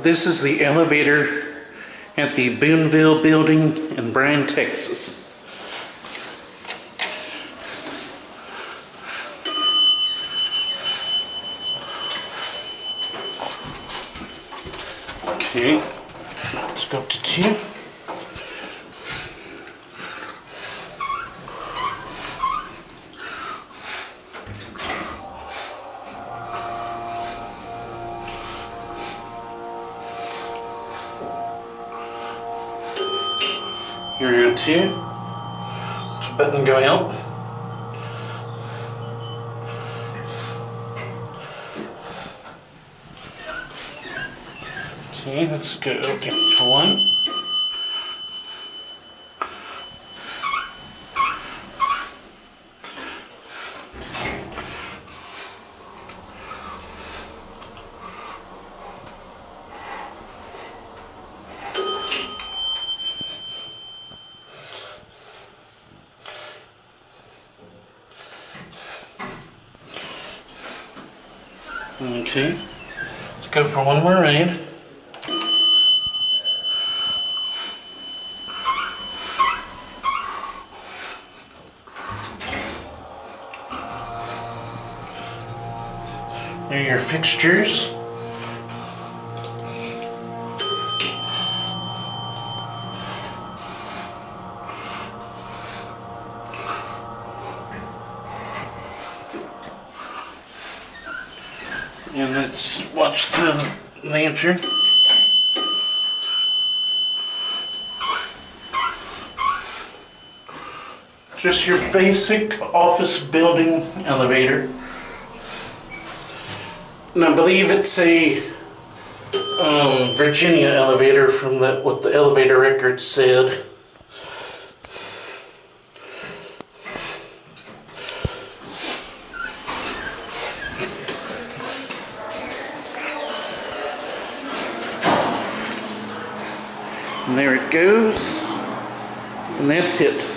This is the elevator at the Boonville building in Bryan, Texas. Okay, let's go up to 2. Here we go, 2. There's a button going out. Okay, let's go open to 1. Okay, let's go for one more ride. There are your fixtures. And let's watch the lantern. Just your basic office building elevator. And I believe it's a Virginia elevator from what the elevator record said. And there it goes. And that's it.